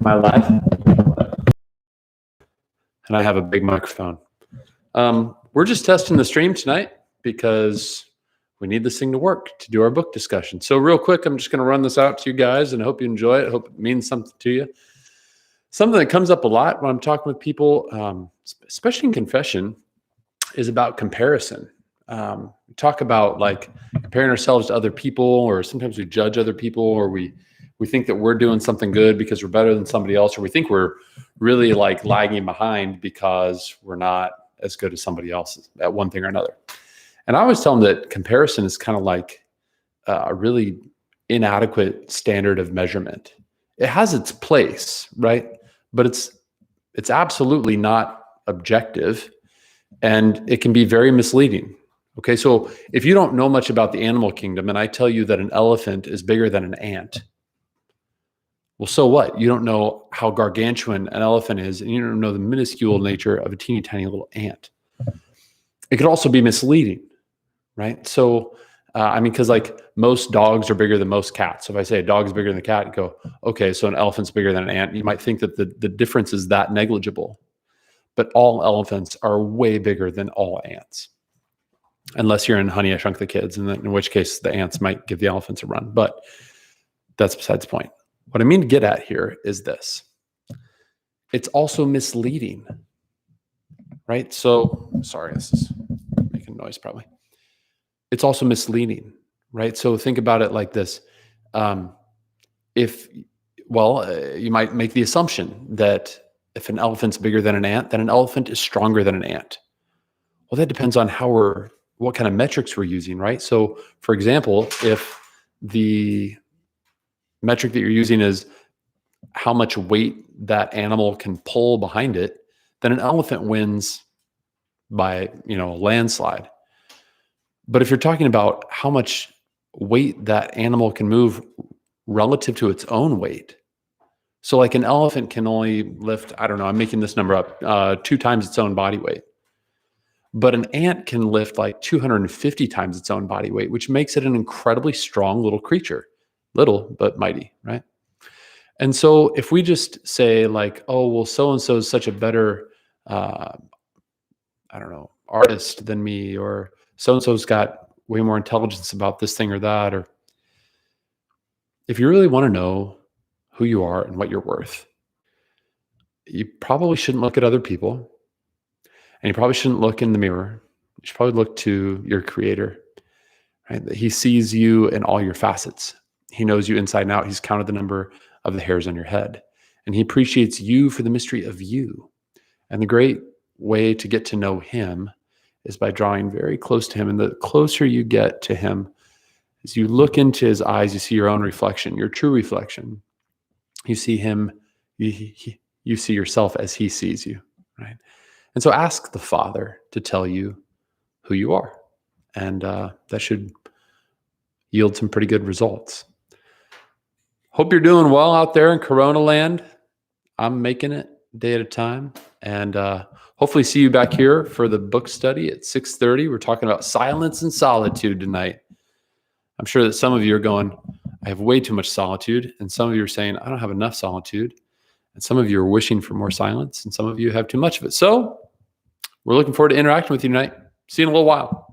My life. And I have a big microphone. We're just testing the stream tonight because we need this thing to work to do our book discussion. So real quick, I'm just going to run this out to you guys and I hope you enjoy it. I hope it means something to you. Something that comes up a lot when I'm talking with people, especially in confession, is about comparison. We talk about like comparing ourselves to other people, or sometimes we judge other people, or we think that we're doing something good because we're better than somebody else, or we think we're really like lagging behind because we're not as good as somebody else at one thing or another. And I always tell them that comparison is kind of like a really inadequate standard of measurement. It has its place, right? But it's absolutely not objective, and it can be very misleading. Okay, so if you don't know much about the animal kingdom and I tell you that an elephant is bigger than an ant, well, so what? You don't know how gargantuan an elephant is, and you don't know the minuscule nature of a teeny tiny little ant. It could also be misleading, right? So, because like most dogs are bigger than most cats. So if I say a dog is bigger than a cat, you go, okay, so an elephant's bigger than an ant. You might think that the difference is that negligible, but all elephants are way bigger than all ants. Unless you're in Honey, I Shrunk the Kids, and then in which case the ants might give the elephants a run. But that's besides the point. What I mean to get at here is this. It's also misleading, right? So, sorry, this is making noise probably. It's also misleading, right? So think about it like this. You might make the assumption that if an elephant's bigger than an ant, then an elephant is stronger than an ant. Well, that depends on what kind of metrics we're using, right? So for example, if the metric that you're using is how much weight that animal can pull behind it, then an elephant wins by, a landslide. But if you're talking about how much weight that animal can move relative to its own weight, so like an elephant can only lift, I don't know, I'm making this number up, 2 times its own body weight. But an ant can lift like 250 times its own body weight, which makes it an incredibly strong little creature. Little, but mighty, right? And so if we just say like, oh, well, so-and-so is such a better, artist than me, or so-and-so's got way more intelligence about this thing or that, or if you really want to know who you are and what you're worth, you probably shouldn't look at other people. And you probably shouldn't look in the mirror. You should probably look to your Creator, right? That He sees you in all your facets. He knows you inside and out. He's counted the number of the hairs on your head. And He appreciates you for the mystery of you. And the great way to get to know Him is by drawing very close to Him. And the closer you get to Him, as you look into His eyes, you see your own reflection, your true reflection. You see Him, you see yourself as He sees you, right? And so ask the Father to tell you who you are. And that should yield some pretty good results. Hope you're doing well out there in Corona land. I'm making it day at a time. And hopefully see you back here for the book study at 6:30. We're talking about silence and solitude tonight. I'm sure that some of you are going, I have way too much solitude. And some of you are saying, I don't have enough solitude. And some of you are wishing for more silence, and some of you have too much of it. So we're looking forward to interacting with you tonight. See you in a little while.